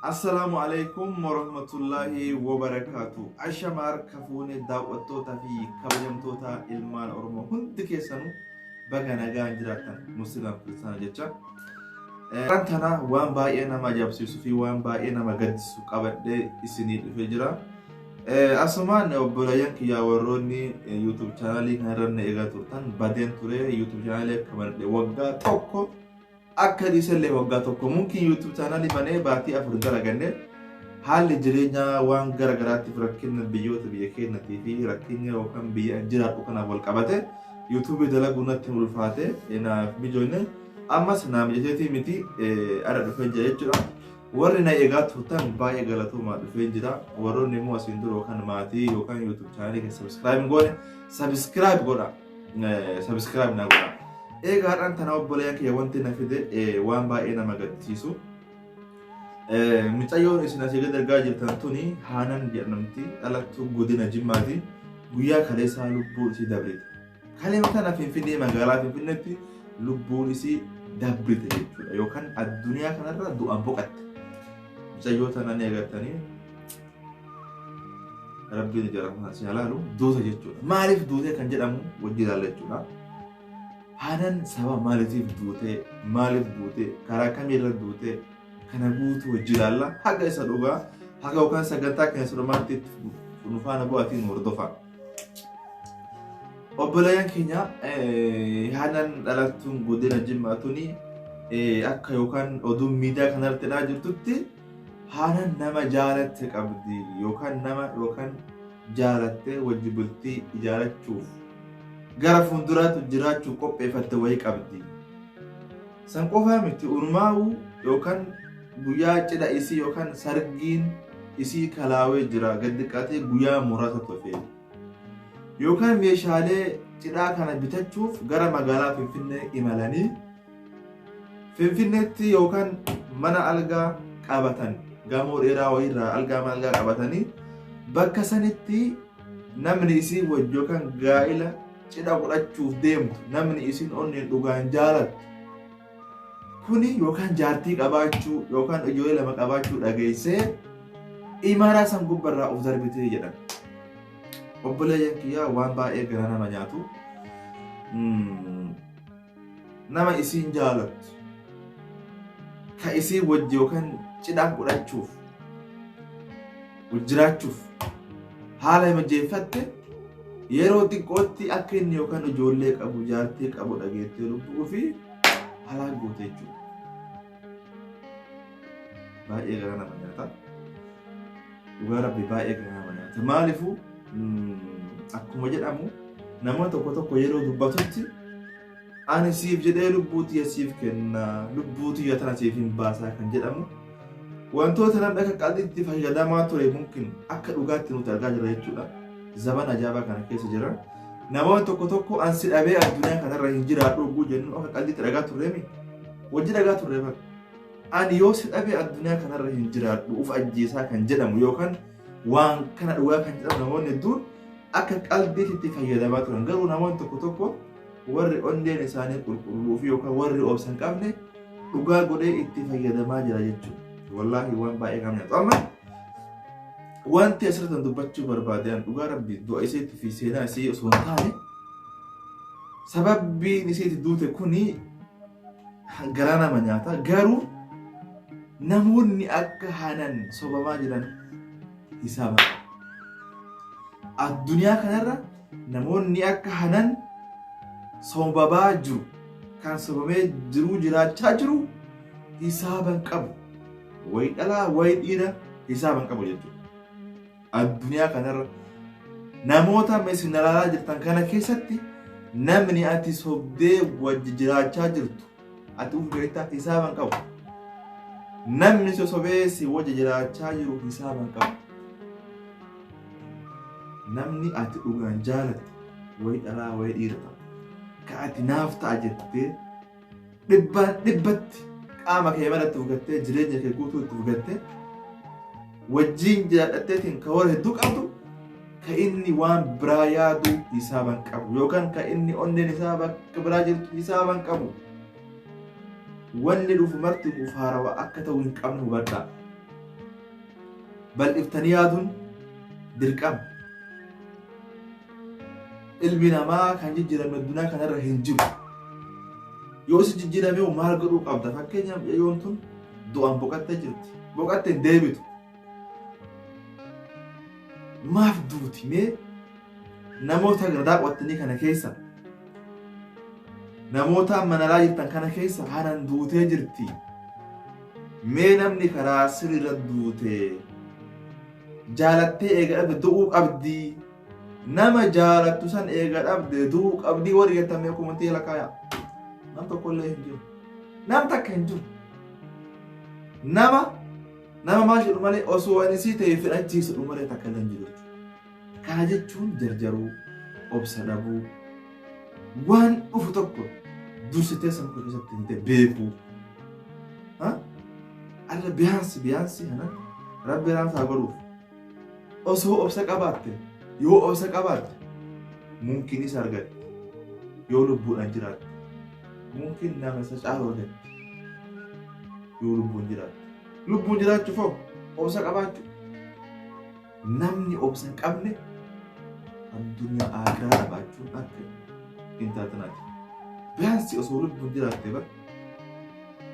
السلام عليكم ورحمة الله وبركاته. أشمار كفوني دعوتو تفي كبجمتوتا إلمان أورمو هند كيسانو بغانا جراتا مسلم كريستيان جيتشا رانتنا وان باينا ما جابسيسو في وان باينا ما قدسو قبل إسني الفجرة أسمان وبلايان كي يوروني يوتيوب شانالي كان إيغا تورتان بعدين توري يوتيوب شانالي كمان وقا توكو akka diisellee waggaa tokko mungkin YouTube channel banee baatii afur garaganne haalli jireenya waan garagaraatiif rakkina biyyoota biyya keenyatii fi rakkina yookaan biyya jiraatu kana wal qabate YouTube dalaguu natti mulfaate naaf mijoonne ammas naam jeteetii miti ara dhufee jira jechuudha. Warri na eegaa turtan baay'ee galatooma dhufee jira. Warroonni immoo asiin dura yookaan maatii yookaan YouTube channel ke subscribe godha. Subscribe na godha. Eegaadhaan tana obboleeyyan kiyya wanti na fide waan baay'ee nama gaddisiisu. Mucayyoon isin asii gad argaa jirtan tuni Haanan jedhamti dhalattuu godina Jimmaati. Guyyaa kaleessaa lubbuun isii dabrite. Kalee tana Finfinnee magaalaa Finfinneetti lubbuun isii dabrite jechuudha yookaan addunyaa kanarra du'aan boqatte. Mucayyoo tana ni agartanii Rabbiin jedhamu asii halaalu duuta jechuudha. Maaliif duutee kan jedhamu wajji ilaalla jechuudha. Haanan saba maaliif duute karaa kamiirra duute kana guutuu wajji ilaalla haga isa dhugaa haga yookaan sagantaa keessa dhumaatti nufaana bu'aatiin hordofa. Obboleeyyan keenya Haanan dhalattuun godina Jimmaa tuni akka yookaan oduun miidiyaa kanarratti dhaa jirtutti Haanan nama jaalatte qabdi yookaan nama jaalatte wajji bultii ijaarachuuf gara fuulduraatti jiraachuu qopheeffatte wayii qabdi. San qofaa miti urmaa'u yookaan guyyaa cidha isii yookaan sargiin isii kalaawee jira gaddiqatee guyyaa muraasa tofee. Yookaan meeshaalee cidhaa kana bitachuuf gara magaalaa Finfinnee imalanii Finfinneetti yookaan mana algaa qabatan gamoo dheeraa wayiirraa algaa qabatanii bakka sanitti namni isii wajji yookaan gaa'ila cidha godhachuuf deemtu namni isin onneen dhugaan jaalatu kuni yookaan jaartii qabaachuu yookaan ijoollee lama qabaachuu dhageessee imaraa san gubbarraa of darbitee jedhan. Obboleeyyan kiyyaa waan baay'ee gara nama nyaatu nama isin jaalatu ka isii wajji yookaan cidhaan godhachuuf jiraachuuf haala mijeeffatte yeroo xiqqootti akka inni yookaan ijoollee qabu jaartii qabu dhageettee lubbuu fi halaa goote jechuudha. Baay'ee gara nama nyaata. Dhugaa Rabbi baay'ee gara nama nyaata. Maaliifuu akkuma jedhamu namoota tokko yeroo dubbatutti ani siif jedhee lubbuu tiyya siif kenna lubbuu tiyya tana siif hin baasaa kan jedhamu wantoota namni akka qal'iitti fayyadamaa ture mungkin akka dhugaatti nuti argaa jirra jechuudha. Zaman ajaa'ibaa kana keessa jira. Namoonni tokko ansi dhabee addunyaa kanarra hin jiraadhu oguu jennu akka qal'iitti dhagaa turreemi. Wajji dhagaa turre bara. Ani yoo si dhabee addunyaa kanarra hin jiraadhu uf ajjeesaa kan jedhamu yookaan waan kana dhugaa kan jedhamu namoonni hedduun akka qalbiitti fayyadamaa turan. Garuu namoonni tokko warri onneen isaanii qulqulluu fi yookaan warri obsan qabne dhugaa godhee itti fayyadamaa jira jechuudha. Wallaahi waan baay'ee kam nyaatu. Amma wanti asirratti dubbachuu barbaadeen dhugaa Rabbi du'a isiitti fi seenaa isii osoo hin taane sababbiin isiitti duute kuni garaa nama nyaata. Garuu namoonni akka Haanan sobamaa jiran hisaaba. Addunyaa kanarra namoonni akka Haanan sobabaa jiru kan sobamee jiraachaa jiru hisaaban qabu. Wayi dhalaa wayi dhiira hisaaban qabu jechuudha. Addunyaa kanarra namoota isin ilaalaa jirtan kana keessatti namni ati sobdee wajji jiraachaa jirtu ati uf garittaa hisaaban qabu. Namni sobee si wajji jiraachaa jiru hisaaban qabu. Namni ati dhugaan jaalatte wayi dhalaa wayi dhiira ka ati naaf ta'a jettee dhibbatti qaama kee malatti fugattee jireenya kee guutuu itti fugattee wajjin jiraadhatteetiin ka warra hedduu qabdu ka inni waan biraa yaadu hisaaban qabu yookaan ka inni onneen isaa bakka biraa jirtu hisaaban qabu. Wanni dhufu marti haarawaa akka ta'u hin qabne hubadhaa. bal iftanii yaaduun dirqama. Ilmi namaa kan jijjiirame addunyaa kanarra hin jiru. Yoo si jijjiirame maal godhuu qabda? Fakkeenyaaf yoon tun du'aan boqattee jirti. Boqattee hin deebitu. Maaf duuti? Mee namoota daawwattanii kana keessa, namoota manalaa jirtan kana keessa hanan duutee jirti. Mee namni karaa sirriirra duute jaalattee eega dhabde du'uu qabdi. Nama jaalattu san eega dhabde du'uu qabdi. Warri jettamee kumantii lakkaaya. Nam tokkollee hin jiru. Nam takka hin jiru. Nama maal jedhu malee osoo ani sii ta'e fedhachiisu malee takka hin jiru. Kana jechuun jarjaruu, obsa dhabuu, waan dhufu tokko dursitee sammuu keessatti hin ta'e beekuu. Alla biyaansi kana rabbi raamsa haa godhuuf. Osoo obsa qabaatte, yoo obsa qabaatte mumkin isa argatte. Yoo lubbuudhaan jiraatte mumkin nama isa caalu argatte. Yoo lubbuun jiraatte. Lubbuun jiraachuuf hoo obsa qabaachuu. Namni obsa hin qabne addunyaa aakiraa dhabaachuun akka hin taatanaati. Biyaansi osoo lubbuun jiraatte bara.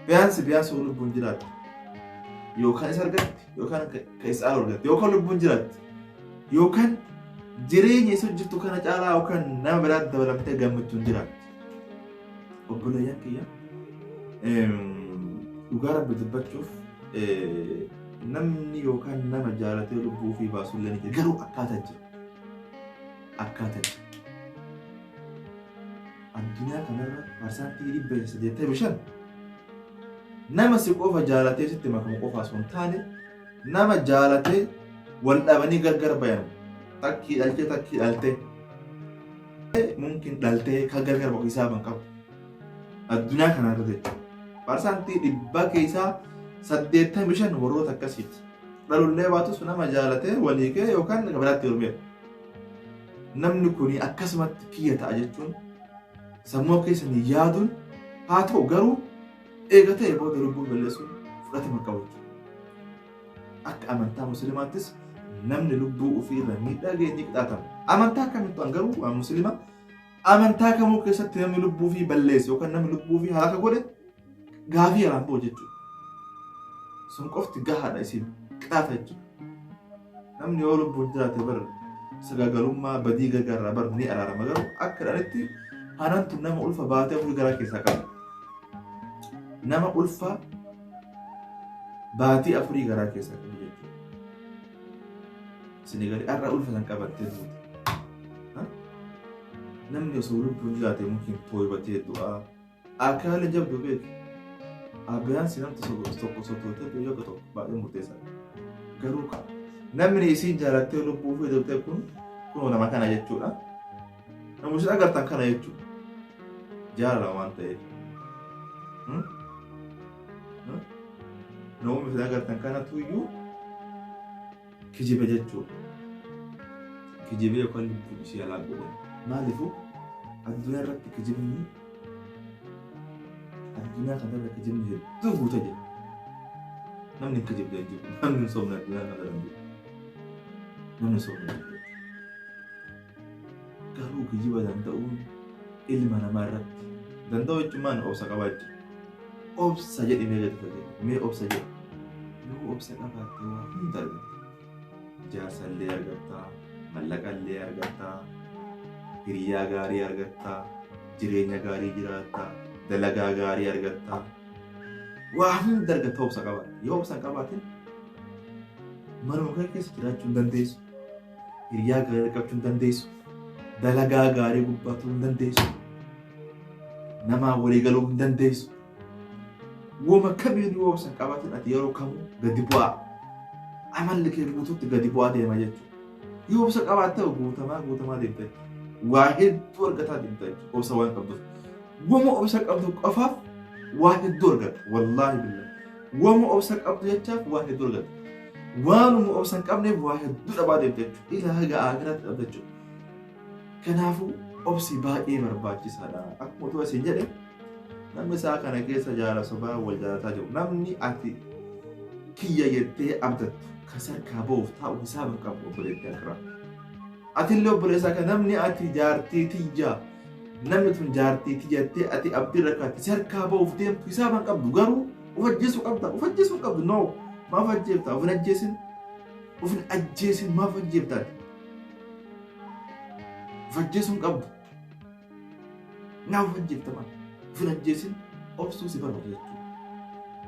Biyaansi osoo lubbuun jiraatte. Yookaan isa argatte, yookaan kan isa argatte, yookaan lubbuun jiraatte, yookaan jireenya isa jirtu kana caalaa yookaan nama biraatti dabalamtee gammachuun jiraatti. Obboleeyyan kiyya dhugaa rabbi dubbachuuf namni yookaan nama jaalatee lubbuu ofii baasuu illee ni jira. Garuu akkaataa jira. Addunyaa kanarra parsantii 85 nama si qofa jaalatee sitti makamu qofa osoo hin taane nama jaalatee wal dhabanii gargar bayan takkii dhaltee mumkin dhaltee kan gargar bahu isaa ban qabu addunyaa kanarra jechuudha. Parsantii 100 keessaa 85 warroota akkasiiti. Dhalullee baatus nama jaalatee waliikee yookaan biraatti hirmeera. Namni kuni akkasumatti kiyya ta'a jechuun sammuu keessanii yaaduun haa ta'u garuu eega ta'e booda lubbuun balleessuun fudhatama qabu. Akka amantaa musliimaattis namni lubbuu ofiirra miidhaa geenye qixaatama. Amantaa kamittuu garuu musliima amantaa kamuu keessatti namni lubbuu ofii balleesse yookaan namni lubbuu ofii halaka godhe gaafii yaraan ba'u jechuudha. Sun qofti gahaadha isin qixaata jechuudha. Namni yoo lubbuun jiraate bara sagaagalummaa badii gargaarraa bara ni araarama garuu akka dhanitti hanantu nama ulfa baatee ofii garaa keessaa qaba. Nama ulfa baatii afurii garaa keessaa qabu jechuudha. Isin gadi har'a ulfa san qabattee duute. Namni osoo lubbuun jiraate mumkin tooybatee du'aa akkaalee jabdu beeku. Abbaan si namti tokko sotootee yoo tokko baay'ee murteessaadha. Garuu namni isiin jaalattee lubbuu ofii dabtee kun nama kana jechuudha. Namoonni isin agartan kana jechuudha. Jaalala waan ta'eef. Namoonni isin agartan kanatu iyyuu kijiba jechuudha. Kijibee yookaan lubbuu ishee alaa godhe. Maaliifuu addunyaa irratti kijibni addunyaa kanarra kijibni hedduu guutaa jira. Namni kijibdee jiru. Namni soomna addunyaa kanarra jiru. Namni soomna jiru. Garuu kijiba danda'uun ilma namaa irratti danda'u jechuun maal obsa qabaachuu. Obsa jedhee gadi fayyadamu. Mee obsa jedhu. Yoo obsa qabaatte waa hunda argatta. Jaarsallee argatta. Mallaqallee argatta. Hiriyaa gaarii argatta. Jireenya gaarii jiraatta. Dalagaa gaarii argatta. Waa hunda argatta obsa qabaatte. Yoo obsa qabaatte manuma kan keessa jiraachuu hin dandeessu. Hiriyaa gaarii argachuu hin dandeessu. Dalagaa gaarii gubbaatuu hin dandeessu. Namaa walii galuu hin dandeessu. Wama kamiin yoo obsa qabaatte ati yeroo kamuu gadi bu'aa. Amalli kee guutuutti gadi bu'aa deema jechuudha. Yoo obsa qabaatte guutamaa deemta. Waa hedduu argataa deemta jechuudha. Obsa waan qabduuf. Wama obsa qabdu qofaaf waa hedduu argata. Wallaahi billahi. Wama obsa qabdu jechaaf waa hedduu argata. Waanuma obsa hin qabneef waa hedduu dhabaa deemta jechuudha. Ilaa haga aagiraatti dhabda jechuudha. Kanaafuu obsi baay'ee barbaachisaadha. Akkuma utuu isin jedhe namni isaa kana keessa jaala sobaa wal jaalataa jiru. Namni ati kiyya jettee abdattu كسر كابوف تاو حساب كابو بريد تكرا أتلو بريسا كنمني أتي جارتي تيجا نمني تون جارتي تيجا تي أتي أبدي ركعت سر كابوف ديم حساب كابو غارو وفجسو كابو نو ما فجيبتا وفن أجيسن ما فجيبتا فجسون كابو ناو فجيبتا ما وفن أجيسن أبسو سبر وجهتو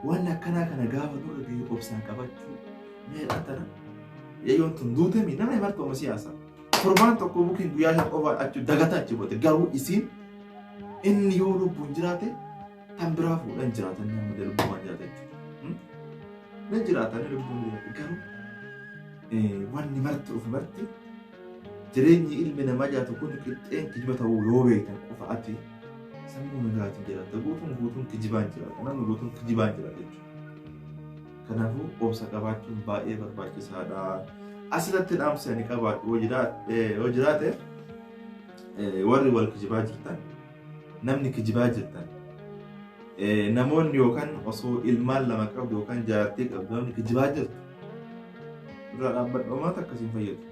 وانا كنا غافا دور دي أبسان كابتشو ميل أتنا يون تندوته مي نما يمرتو مسياسا فرمان تكو ممكن بياش أوفا أتشو دغتا أتشو بوته غارو إسين إن يولو بونجراته تنبرافو لنجراته نما دلو بونجراته نجراته نلو بونجراته غارو واني مرتو أوف مرتي جريني إلمنا مجاتو كوني كتين كجمتا ويوبيتا أوفا أتي سمو نغاتي جراته غوتون كجبان جراته نما غوتون كجبان جراته kanaafuu obsa qabaachuun baay'ee barbaachisaadha. Asirratti dhaamsa ni qabaadhu yoo jiraate warri wal kijibaa jirtan namni kijibaa jirtan namoonni yookaan osoo ilmaan lama qabdu yookaan jaartii qabdu namni kijibaa jirtu dura dhaabbadhu uummata akkasiin fayyadu.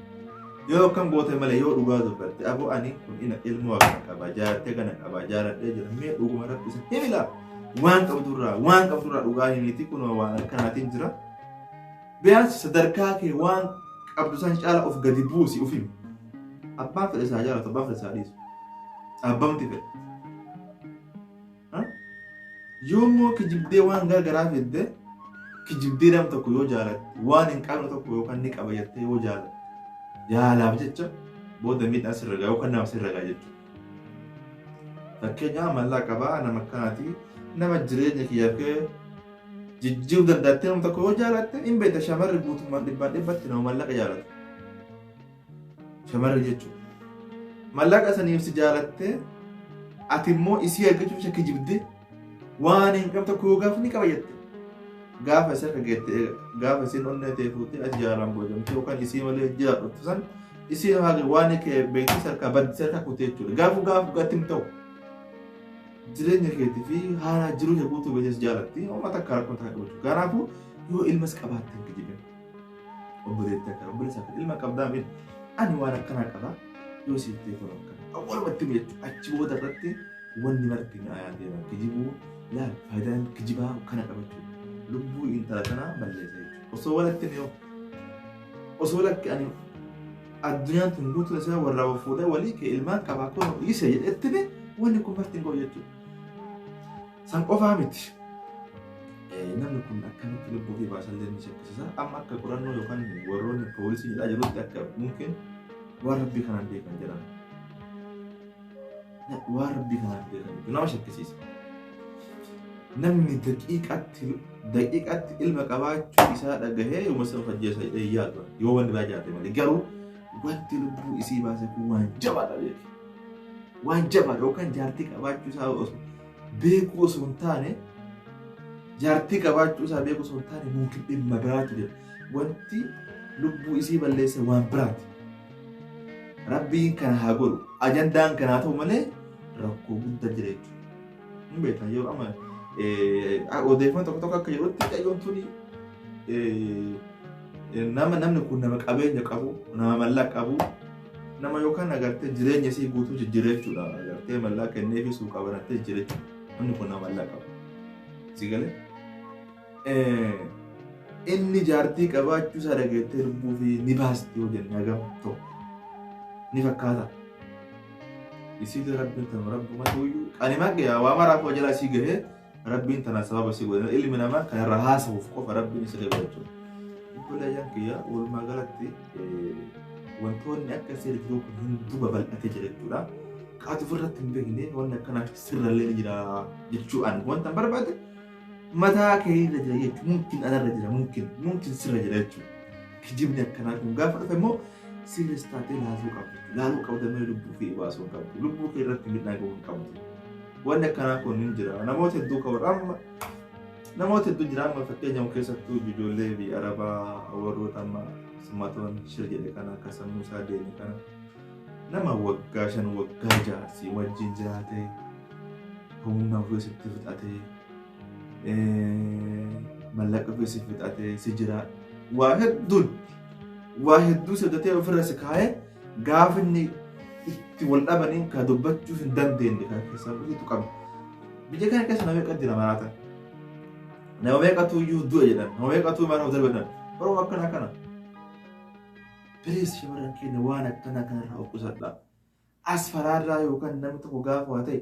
Yoo kan goote malee yoo dhugaa dubbatte aboo ani kun ilmoo kana qaba jaartii kana qaba jaaladhee jira mee dhuguma rabbisa himila. waan qabdurraa dhugaa himiti kun waan akkanaatiin jira biyaas sadarkaa kee waan qabdu san caala of gadi buusi ufim abbaan fedhe isaa jaalatu abbaan fedhe isaa dhiisu abbamti fedhe yoommoo kijibdee waan gargaraa fedde kijibdee nam tokko yoo jaalatte waan hin qabne tokko yookaan ni qaba jettee yoo jaalatte jaalaaf jecha booda miidhaan sirra gaa yookaan nama sirra gaa jechuudha fakkeenyaa mallaa qabaa nama akkanaatii nama jireenya kiyyaaf jijjiiruu dandattee nama tokko yoo jaalatte hin beekta shamarri guutummaan dhibbatti nama mallaqa jaalatu. Shamarri jechuudha. Mallaqa saniif si jaalatte ati immoo isii argachuuf isa kijibde waan hin qabne tokko yoo gaaf ni qaba jette. Gaafa isa akka geette gaafa isiin onnee ta'e fuutee ati jaalaan boojamte yookaan isii malee jiraattu san isii waan beektis harkaa baddisee harkaa kutee jechuudha. Gaafu gatti hin ta'u. Jireenya keetii fi haala jiruuf guutuu beekas jaalatti uummata akka rakkoo ta'a qabachu. Kanaafuu yoo ilmas qabaatte hin kijiban. Obboleetti akka obboleessa akka ilma qabdaa miti ani waan akkanaa qaba yoo siif ta'e tola akkana. Awwaalumatti jechuudha achi booda irratti wanni marti na ayaan deeman kijibuu laal faayidaan kijibaa kana qabachuu lubbuu intala kanaa balleessa jechuudha. Osoo walatti yoo osoo lakki ani addunyaan tun guutuu isaa warraa fuudhee walii kee ilmaan qabaa kun dhiise jedhetti wanni kun marti hin ga'u jechuudha. San qofaa miti. Namni kun akkamitti lubbuu fi baasallee ni shakkisiisa. Amma akka qorannoo yookaan warroonni poolisii jedhaa jirutti akka mumkin waan rabbii kanaan beekan jedhama. Waan rabbii kanaan beekan nama shakkisiisa. Namni daqiiqatti ilma qabaachuu isaa dhagahee yooma sana fajjeessa jedhee yaadu yoo wanni biraa jiraate malee garuu wanti lubbuu isii baase kun waan jabaadha beeku. Waan jabaadha yookaan jaartii qabaachuu isaa beekuu osoo hin taane jaartii qabaachuu isaa beekuu osoo hin taane mumkin dhimma biraatu jira. Wanti lubbuu isii balleesse waan biraati. Rabbiin kana haa godhu ajandaan kanaa ta'u malee rakkoo guddaa jira jechuudha. Hin beektan yeroo amma odeeffannoo tokko akka yerootti qayyoon tuni namni kun nama qabeenya qabu nama mallaqa qabu nama yookaan agartee jireenya isii guutuu jijjiirrachuudha agartee mallaqa kennee fi suuqa banattee jijjiirrachuudha namni kun nama mallaqa qabu si galee inni jaartii qabaachuu isaa dhageettee lubbuu fi ni baasti yoo jenne hagam tokko ni fakkaata isii rabbiin tana rabbuma tuyyuu qanimaa gaya waa maraaf hojjala isii gahee rabbiin tana sababa isii godhana ilmi namaa kan irra haasa'uuf qofa rabbiin isa gahee jechuudha. Obboleeyyan kiyya walumaa galatti wantoonni akka seera jiruu kun hunduu babal'atee jira jechuudha. Qaatu ofirratti hin beekne wanni akkanaa sirrallee jira jechuudhaan wanta barbaade mataa kee irra jira jechuudha. Mumkin anarra jira mumkin sirra jira jechuudha. Kijibni akkanaa kun gaafa dhufe immoo sirris taatee laaluu qabdu. Laaluu qabda malee lubbuu kee baasuu qabdu. Lubbuu kee irratti midhaan ga'uu hin qabdu. Wanni akkanaa kun hin jira. Namoota hedduu qabu amma namoota hedduu jira amma fakkeenyaaf keessattuu ijoollee biyya Arabaa warroota amma simmatoon shir jedhe kana akka sammuu isaa deeme kana nama waggaa 5 waggaa 6 si wajjin jiraatee humna ofii sitti fixatee mallaqa ofii si fixatee si jira waa hedduu soddatee ofirra si kaa'ee gaafa inni itti wal dhabaniin ka dubbachuu hin dandeenye kan keessaa buutu qaba. Biyya kana keessa nama meeqa jira maraatan? Nama meeqatu iyyuu du'a jedhan, nama meeqatu maal hojjetan jedhan. Oromoo akkana kana. Birees shamarran keenya waan akkana kanarraa of qusadhaa. As faraarraa yookaan namni tokko gaafa waa ta'e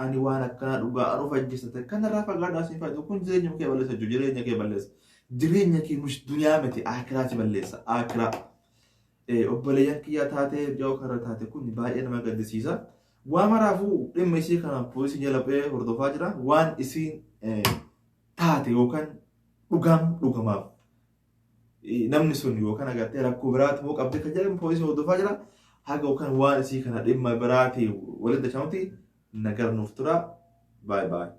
ani waan akkanaa dhugaa anuuf ajjeessate kanarraa fagaadhaa siin fayyadu kun jireenya kee balleessa jireenya kee balleessa. Jireenya kee nuti duniyaa miti akiraa si balleessa akiraa. Obboleeyyan kiyyaa taatee yoo karra taate kun baay'ee nama gaddisiisa. Waan maraafuu dhimma isii kana poolisii jala bu'ee hordofaa jira. Waan isiin taate yookaan dhugamaaf. Namni sun yookaan agartee rakkoo biraati moo qabdee kan jedhamu poolisii hordofaa jira. Haga yookaan waan isii kana dhimma biraati walitti dachamutti nagar nuuf tura. Bye bye.